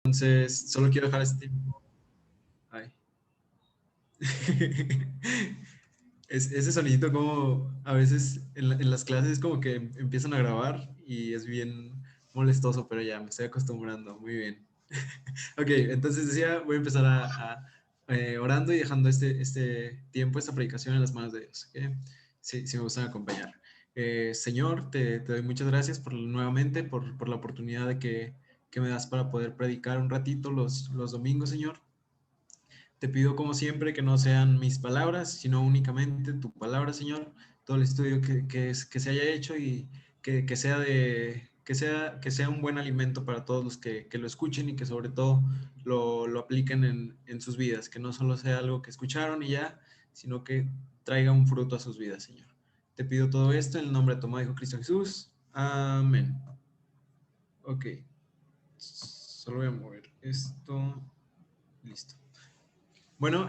Entonces, solo quiero dejar este tiempo. Ay. Ese sonidito como a veces en las clases como que empiezan a grabar y es bien molestoso, pero ya me estoy acostumbrando. Muy bien. Ok, entonces decía, voy a empezar orando y dejando este tiempo, esta predicación en las manos de Dios. ¿Ok? Sí, sí me gustan acompañar. Señor, te doy muchas gracias nuevamente por la oportunidad que me das para poder predicar un ratito los domingos, Señor. Te pido como siempre que no sean mis palabras, sino únicamente tu palabra, Señor. Todo el estudio que se haya hecho y que sea un buen alimento para todos los que lo escuchen y que sobre todo lo apliquen en sus vidas. Que no solo sea algo que escucharon y ya, sino que traiga un fruto a sus vidas, Señor. Te pido todo esto en el nombre de tu Hijo Cristo Jesús. Amén. Ok. Solo voy a mover esto. Listo. Bueno,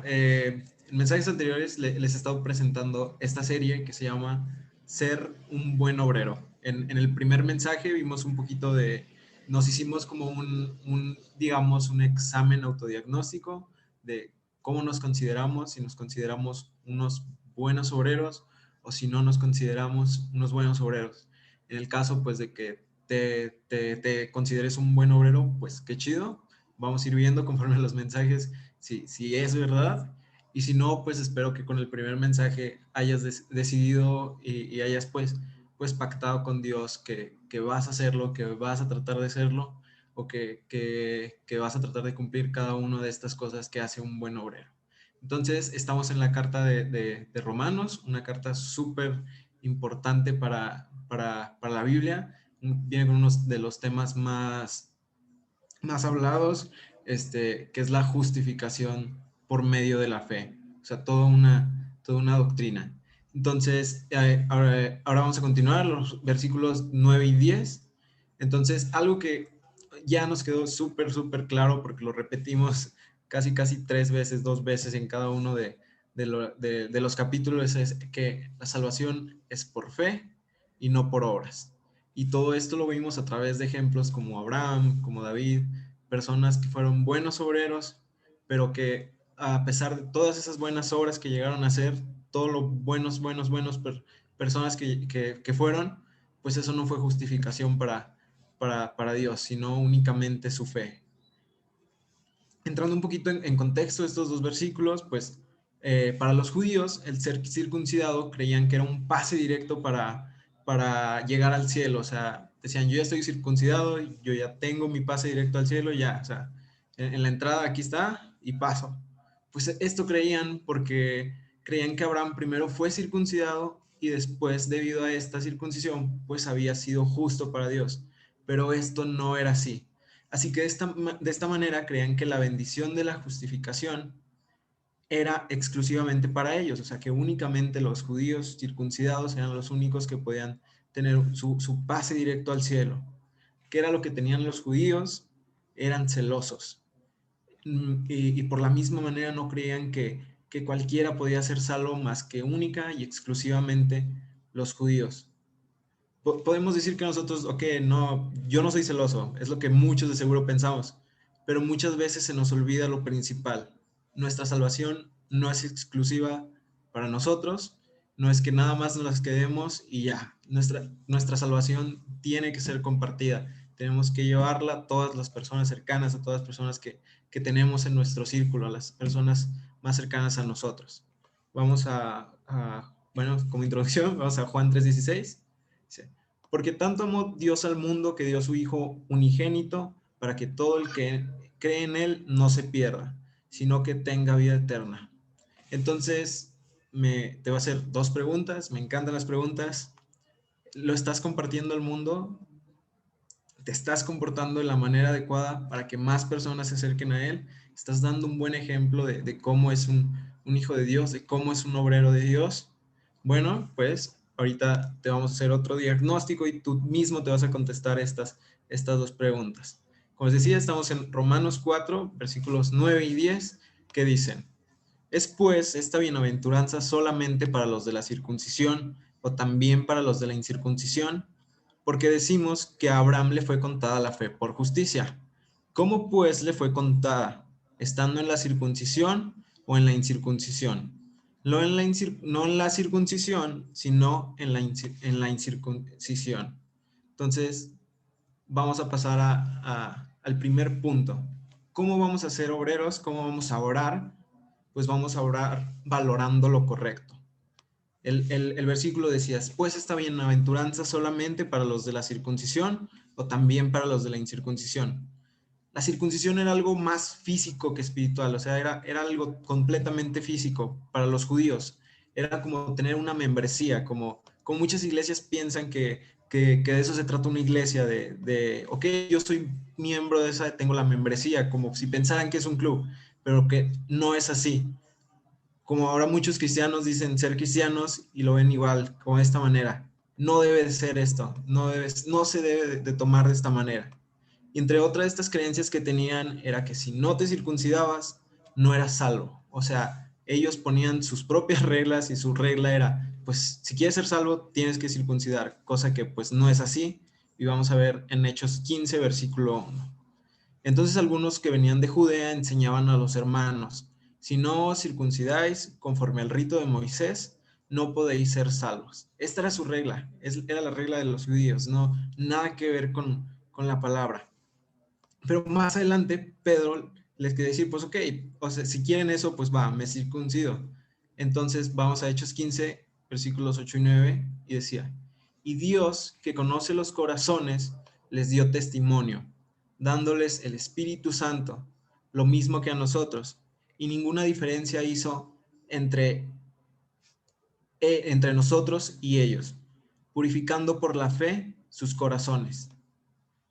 en mensajes anteriores les he estado presentando esta serie que se llama Ser un buen obrero. En el primer mensaje vimos un poquito nos hicimos como digamos, un examen autodiagnóstico de cómo nos consideramos, si nos consideramos unos buenos obreros o si no nos consideramos unos buenos obreros. En el caso, pues, de que te consideres un buen obrero, pues qué chido. Vamos a ir viendo conforme a los mensajes si es verdad. Y si no, pues espero que con el primer mensaje hayas decidido y hayas pues pactado con Dios que vas a hacerlo, que vas a tratar de hacerlo o que vas a tratar de cumplir cada una de estas cosas que hace un buen obrero. Entonces, estamos en la carta de Romanos, una carta súper importante para la Biblia. Viene con uno de los temas más hablados, que es la justificación por medio de la fe. O sea, toda una doctrina. Entonces, ahora vamos a continuar los versículos 9 y 10. Entonces, algo que ya nos quedó súper claro porque lo repetimos casi 3 veces, 2 veces en cada uno de los capítulos es que la salvación es por fe y no por obras. Y todo esto lo vimos a través de ejemplos como Abraham, como David, personas que fueron buenos obreros, pero que a pesar de todas esas buenas obras que llegaron a hacer, todos los buenos personas que fueron, pues eso no fue justificación para Dios, sino únicamente su fe. Entrando un poquito en contexto de estos dos versículos, pues para los judíos el ser circuncidado creían que era un pase directo para llegar al cielo. O sea, decían, yo ya estoy circuncidado, yo ya tengo mi pase directo al cielo, ya, o sea, en la entrada aquí está y paso. Pues esto creían porque creían que Abraham primero fue circuncidado y después, debido a esta circuncisión, pues había sido justo para Dios. Pero esto no era así. Así que de esta manera creían que la bendición de la justificación era exclusivamente para ellos, o sea que únicamente los judíos circuncidados eran los únicos que podían tener su pase directo al cielo. ¿Qué era lo que tenían los judíos? Eran celosos. Y por la misma manera no creían que cualquiera podía ser salvo más que única y exclusivamente los judíos. Podemos decir que nosotros, ok, no, yo no soy celoso, es lo que muchos de seguro pensamos, pero muchas veces se nos olvida lo principal. Nuestra salvación no es exclusiva para nosotros, no es que nada más nos las quedemos y ya. Nuestra salvación tiene que ser compartida. Tenemos que llevarla a todas las personas cercanas, a todas las personas que tenemos en nuestro círculo, a las personas más cercanas a nosotros. Vamos bueno, como introducción, vamos a Juan 3:16. Porque tanto amó Dios al mundo que dio a su Hijo unigénito para que todo el que cree en Él no se pierda, sino que tenga vida eterna. Entonces, te voy a hacer dos preguntas, me encantan las preguntas. ¿Lo estás compartiendo al mundo? ¿Te estás comportando de la manera adecuada para que más personas se acerquen a Él? ¿Estás dando un buen ejemplo de cómo es un hijo de Dios, de cómo es un obrero de Dios? Bueno, pues ahorita te vamos a hacer otro diagnóstico y tú mismo te vas a contestar estas dos preguntas. Como les decía, estamos en Romanos 4, versículos 9 y 10, que dicen: ¿Es pues esta bienaventuranza solamente para los de la circuncisión o también para los de la incircuncisión? Porque decimos que a Abraham le fue contada la fe por justicia. ¿Cómo pues le fue contada? ¿Estando en la circuncisión o en la incircuncisión? No en la circuncisión, sino en en la incircuncisión. Entonces, vamos a pasar al primer punto. ¿Cómo vamos a ser obreros? ¿Cómo vamos a orar? Pues vamos a orar valorando lo correcto. El versículo decía, pues esta bienaventuranza solamente para los de la circuncisión o también para los de la incircuncisión. La circuncisión era algo más físico que espiritual, o sea, era algo completamente físico para los judíos. Era como tener una membresía, como muchas iglesias piensan que de eso se trata una iglesia, ok, yo soy miembro de esa, tengo la membresía, como si pensaran que es un club, pero que no es así. Como ahora muchos cristianos dicen ser cristianos y lo ven igual, como de esta manera. No debe de ser esto, no se debe de tomar de esta manera. Y entre otras de estas creencias que tenían era que si no te circuncidabas, no eras salvo. O sea, ellos ponían sus propias reglas y su regla era, pues si quieres ser salvo, tienes que circuncidar, cosa que pues no es así. Y vamos a ver en Hechos 15, versículo 1. Entonces algunos que venían de Judea enseñaban a los hermanos, si no os circuncidáis conforme al rito de Moisés, no podéis ser salvos. Esta era su regla, era la regla de los judíos, no nada que ver con la palabra. Pero más adelante, Pedro les quiere decir, pues ok, o sea, si quieren eso, pues va, me circuncido. Entonces vamos a Hechos 15, versículos 8 y 9, y decía, y Dios, que conoce los corazones, les dio testimonio, dándoles el Espíritu Santo, lo mismo que a nosotros, y ninguna diferencia hizo entre, entre nosotros y ellos, purificando por la fe sus corazones.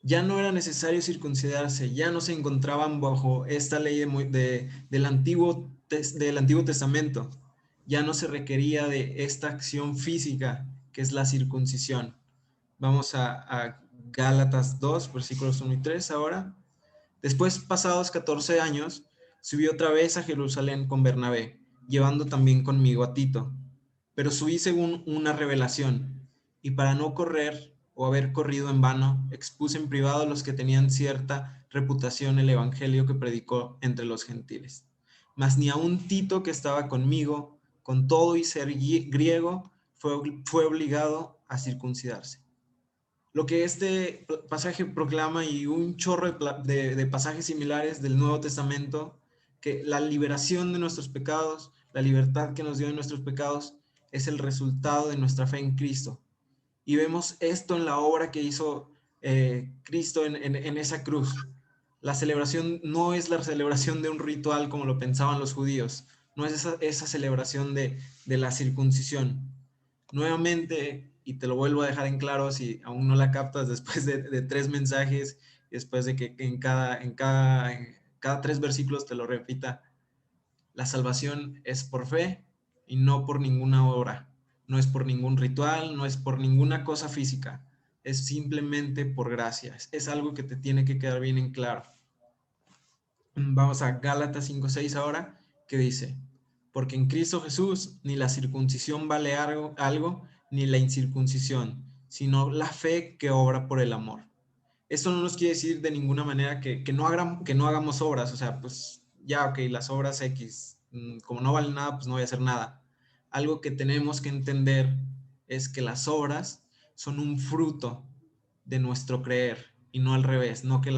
Ya no era necesario circuncidarse, ya no se encontraban bajo esta ley del Antiguo Testamento, ya no se requería de esta acción física que es la circuncisión. Vamos a Gálatas 2, versículos 1 y 3 ahora. Después, pasados 14 años, subí otra vez a Jerusalén con Bernabé, llevando también conmigo a Tito. Pero subí según una revelación, y para no correr o haber corrido en vano, expuse en privado a los que tenían cierta reputación el evangelio que predicó entre los gentiles. Mas ni aun Tito, que estaba conmigo, con todo y ser griego, fue obligado a circuncidarse. Lo que este pasaje proclama y un chorro de pasajes similares del Nuevo Testamento, que la liberación de nuestros pecados, la libertad que nos dio de nuestros pecados, es el resultado de nuestra fe en Cristo. Y vemos esto en la obra que hizo Cristo en esa cruz. La celebración no es la celebración de un ritual como lo pensaban los judíos, no es esa celebración de la circuncisión. Nuevamente, y te lo vuelvo a dejar en claro si aún no la captas después de 3 mensajes, después de que en cada 3 versículos te lo repita, la salvación es por fe y no por ninguna obra, no es por ningún ritual, no es por ninguna cosa física, es simplemente por gracia, es algo que te tiene que quedar bien en claro. Vamos a Gálatas 5:6 ahora, que dice, porque en Cristo Jesús ni la circuncisión vale algo, ni la incircuncisión, sino la fe que obra por el amor. Esto no nos quiere decir de ninguna manera que no hagamos obras, o sea, pues ya, ok, las obras X, como no valen nada, pues no voy a hacer nada. Algo que tenemos que entender es que las obras son un fruto de nuestro creer y no al revés, no que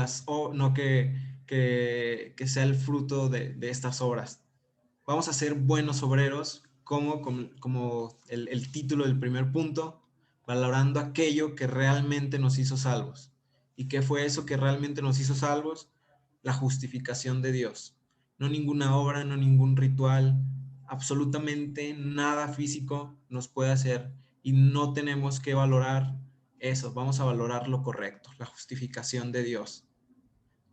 sea el fruto de estas obras. Vamos a ser buenos obreros, como el título del primer punto, valorando aquello que realmente nos hizo salvos. ¿Y qué fue eso que realmente nos hizo salvos? La justificación de Dios. No ninguna obra, no ningún ritual, absolutamente nada físico nos puede hacer y no tenemos que valorar eso, vamos a valorar lo correcto, la justificación de Dios.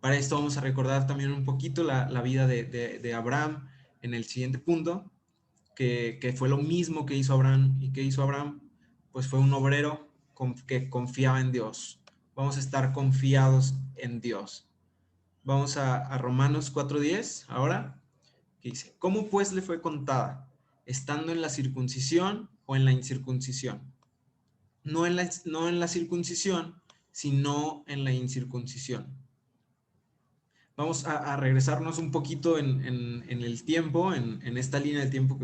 Para esto vamos a recordar también un poquito la vida de Abraham en el siguiente punto, que fue lo mismo que hizo Abraham. ¿Y que hizo Abraham? Pues fue un obrero que confiaba en Dios. Vamos a estar confiados en Dios. Vamos a Romanos 4:10 ahora, que dice, ¿cómo pues le fue contada? ¿Estando en la circuncisión o en la incircuncisión? No en la circuncisión, sino en la incircuncisión. Vamos a regresarnos un poquito en el tiempo, en esta línea de tiempo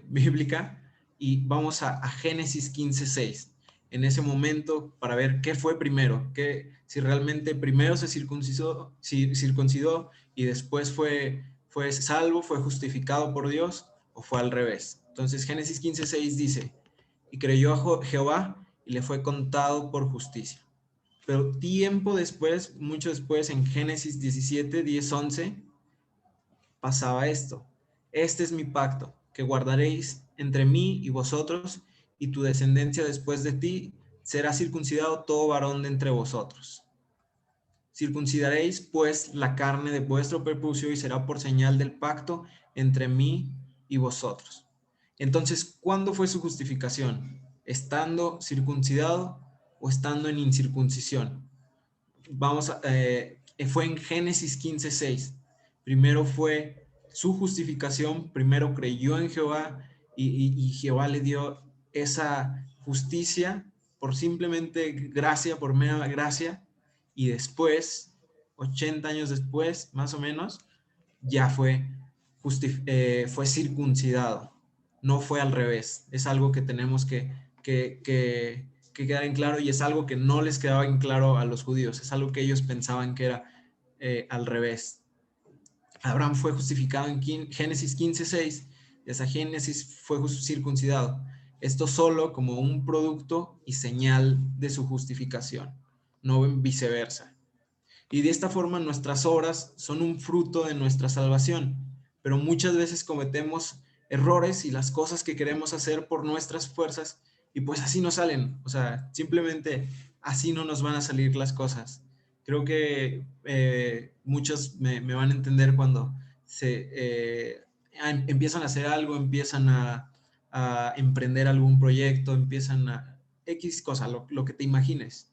bíblica, y vamos a Génesis 15:6. En ese momento, para ver qué fue primero, si realmente primero se circuncidó y después fue salvo, fue justificado por Dios, o fue al revés. Entonces, Génesis 15:6 dice, y creyó a Jehová y le fue contado por justicia. Pero tiempo después, mucho después, en Génesis 17, 10, 11, pasaba esto. Este es mi pacto, que guardaréis entre mí y vosotros, y tu descendencia después de ti será circuncidado todo varón de entre vosotros. Circuncidaréis, pues, la carne de vuestro prepucio y será por señal del pacto entre mí y vosotros. Entonces, ¿cuándo fue su justificación? ¿Estando circuncidado o estando en incircuncisión? Fue en Génesis 15:6. Primero fue su justificación, primero creyó en Jehová y Jehová le dio esa justicia por simplemente gracia, por mera gracia, y después, 80 años después, más o menos, ya fue circuncidado. No fue al revés. Es algo que tenemos que quedar en claro, y es algo que no les quedaba en claro a los judíos. Es algo que ellos pensaban que era al revés. Abraham fue justificado en Génesis 15:6, y esa Génesis fue circuncidado. Esto solo como un producto y señal de su justificación, no viceversa. Y de esta forma nuestras obras son un fruto de nuestra salvación, pero muchas veces cometemos errores y las cosas que queremos hacer por nuestras fuerzas, y pues así no salen. O sea, simplemente así no nos van a salir las cosas. Creo que muchos me van a entender cuando empiezan a hacer algo, empiezan a emprender algún proyecto, empiezan a X cosa, lo que te imagines,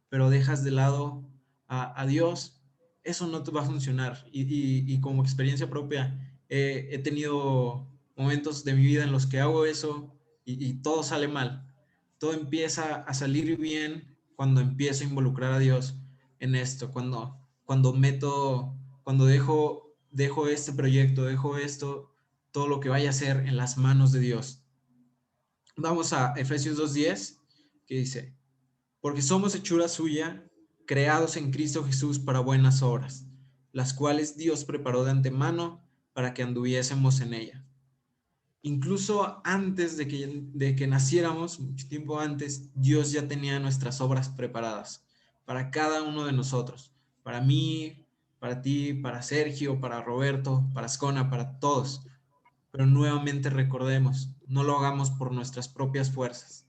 pero dejas de lado a Dios, eso no te va a funcionar. Y como experiencia propia, he tenido momentos de mi vida en los que hago eso y todo sale mal. Todo empieza a salir bien cuando empiezo a involucrar a Dios en esto, cuando dejo este proyecto, dejo esto, todo lo que vaya a hacer en las manos de Dios. Vamos a Efesios 2:10, que dice, porque somos hechura suya, creados en Cristo Jesús para buenas obras, las cuales Dios preparó de antemano para que anduviésemos en ella. Incluso antes de que naciéramos, mucho tiempo antes, Dios ya tenía nuestras obras preparadas para cada uno de nosotros, para mí, para ti, para Sergio, para Roberto, para Ascona, para todos. Pero nuevamente recordemos, no lo hagamos por nuestras propias fuerzas.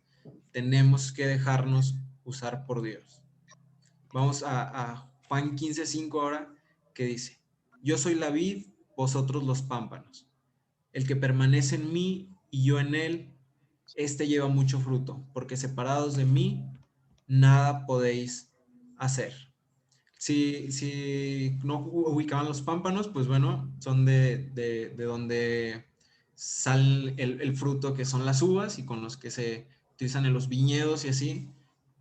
Tenemos que dejarnos usar por Dios. Vamos a Juan 15:5 ahora, que dice, yo soy la vid, vosotros los pámpanos. El que permanece en mí y yo en él, este lleva mucho fruto, porque separados de mí, nada podéis hacer. Si no ubicaban los pámpanos, pues bueno, son de donde sale el fruto, que son las uvas y con los que se utilizan en los viñedos y así.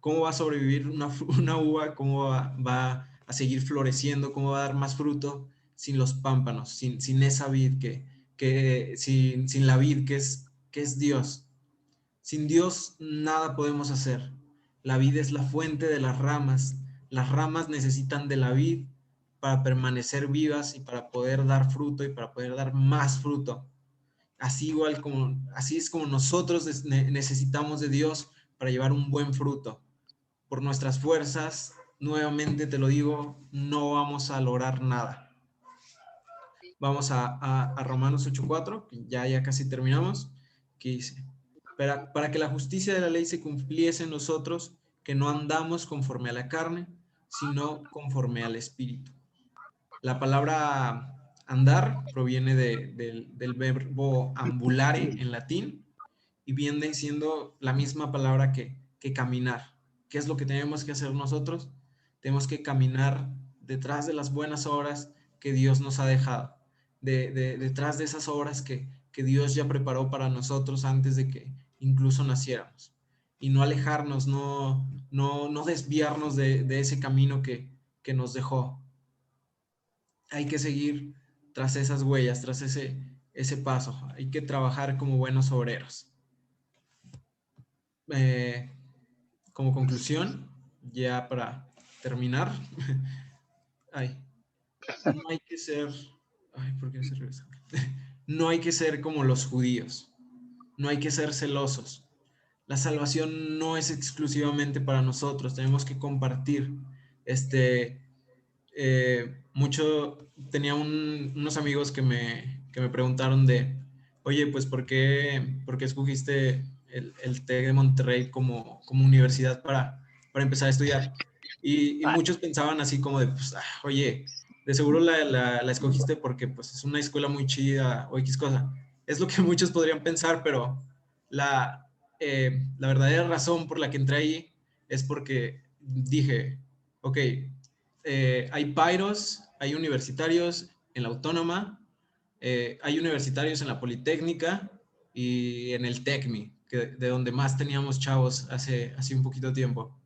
¿Cómo va a sobrevivir una uva? ¿Cómo va a seguir floreciendo? ¿Cómo va a dar más fruto sin los pámpanos? Sin esa vid, sin la vid que es Dios. Sin Dios nada podemos hacer. La vid es la fuente de las ramas. Las ramas necesitan de la vid para permanecer vivas y para poder dar fruto y para poder dar más fruto. Así es como nosotros necesitamos de Dios para llevar un buen fruto. Por nuestras fuerzas, nuevamente te lo digo, no vamos a lograr nada. Vamos a Romanos 8:4, que ya casi terminamos, que dice, para que la justicia de la ley se cumpliese en nosotros, que no andamos conforme a la carne, sino conforme al Espíritu. La palabra andar proviene del verbo ambulare en latín, y viene siendo la misma palabra que caminar. ¿Qué es lo que tenemos que hacer nosotros? Tenemos que caminar detrás de las buenas obras que Dios nos ha dejado, detrás de esas obras que Dios ya preparó para nosotros antes de que incluso naciéramos. Y no alejarnos, no desviarnos de ese camino que nos dejó. hay que seguir tras esas huellas, tras ese paso. Hay que trabajar como buenos obreros. Como conclusión, ya para terminar, no hay que ser, ¿por qué se regresa? No hay que ser como los judíos, no hay que ser celosos. La salvación no es exclusivamente para nosotros, tenemos que compartir. Tenía unos amigos que me preguntaron oye, pues ¿por qué escogiste el TEC de Monterrey como universidad para empezar a estudiar? Y muchos pensaban así como pues, oye, de seguro la escogiste porque pues es una escuela muy chida o X cosa. Es lo que muchos podrían pensar, pero la verdadera razón por la que entré ahí es porque dije, ok, hay pairos, hay universitarios en la Autónoma, hay universitarios en la Politécnica y en el TECMI, de donde más teníamos chavos hace un poquito tiempo.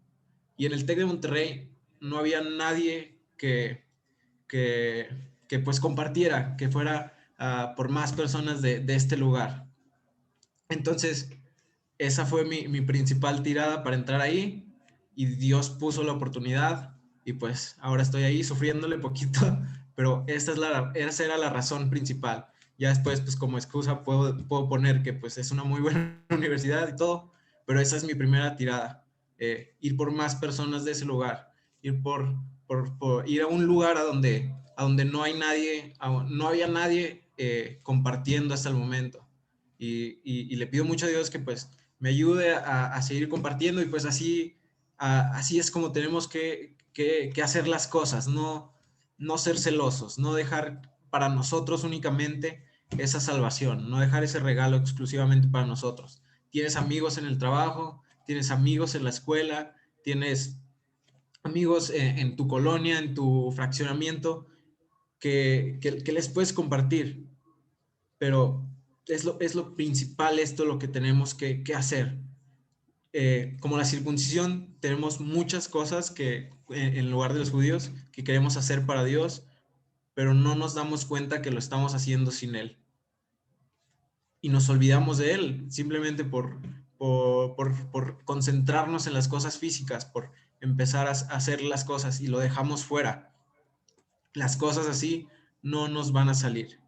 Y en el TEC de Monterrey no había nadie que, que pues compartiera, que fuera por más personas de este lugar. Entonces, esa fue mi principal tirada para entrar ahí y Dios puso la oportunidad y pues ahora estoy ahí sufriéndole poquito, pero esa era la razón principal. Ya después, pues como excusa puedo poner que pues es una muy buena universidad y todo, pero esa es mi primera tirada. Ir por más personas de ese lugar, ir a un lugar a donde no hay nadie, no había nadie compartiendo hasta el momento. Y le pido mucho a Dios que pues me ayude a seguir compartiendo y pues así es como tenemos que hacer las cosas, no ser celosos, no dejar para nosotros únicamente esa salvación, no dejar ese regalo exclusivamente para nosotros. Tienes amigos en el trabajo, tienes amigos en la escuela, tienes amigos en tu colonia, en tu fraccionamiento, que les puedes compartir, pero es lo principal esto lo que tenemos que hacer. Como la circuncisión, tenemos muchas cosas que en lugar de los judíos que queremos hacer para Dios, pero no nos damos cuenta que lo estamos haciendo sin Él. Y nos olvidamos de Él simplemente por concentrarnos en las cosas físicas, por empezar a hacer las cosas y lo dejamos fuera. Las cosas así no nos van a salir.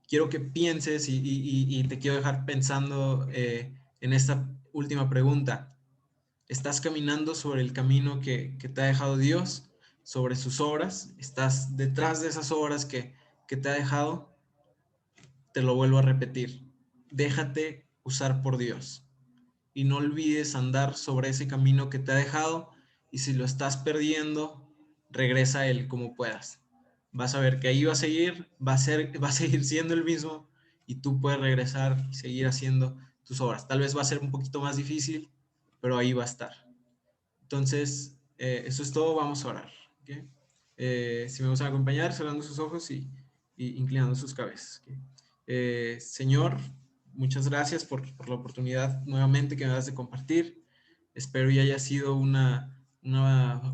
Quiero que pienses y te quiero dejar pensando en esta última pregunta. ¿Estás caminando sobre el camino que te ha dejado Dios, sobre sus obras? ¿Estás detrás de esas obras que te ha dejado? Te lo vuelvo a repetir. Déjate usar por Dios. Y no olvides andar sobre ese camino que te ha dejado. Y si lo estás perdiendo, regresa a Él como puedas. Vas a ver que ahí va a seguir, va a seguir siendo el mismo y tú puedes regresar y seguir haciendo tus obras. Tal vez va a ser un poquito más difícil, pero ahí va a estar. Entonces, eso es todo, vamos a orar. ¿Okay? Si me gustan acompañar, cerrando sus ojos y inclinando sus cabezas. ¿Okay? Señor, muchas gracias por la oportunidad nuevamente que me das de compartir. Espero y haya sido una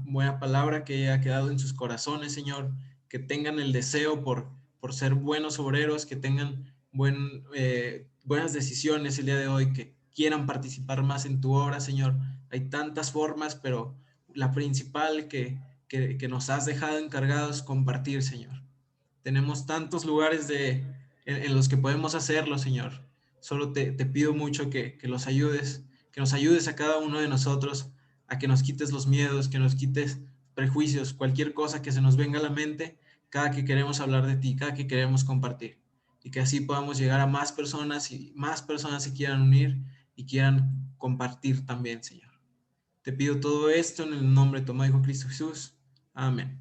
buena palabra que haya quedado en sus corazones, Señor, que tengan el deseo por ser buenos obreros, que tengan buenas decisiones el día de hoy, que quieran participar más en tu obra, Señor. Hay tantas formas, pero la principal que nos has dejado encargados es compartir, Señor. Tenemos tantos lugares en los que podemos hacerlo, Señor. Solo te pido mucho que los ayudes, que nos ayudes a cada uno de nosotros, a que nos quites los miedos, que nos quites prejuicios, cualquier cosa que se nos venga a la mente, cada que queremos hablar de ti, cada que queremos compartir. Y que así podamos llegar a más personas y más personas se quieran unir y quieran compartir también, Señor. Te pido todo esto en el nombre de tu Hijo Cristo Jesús. Amén.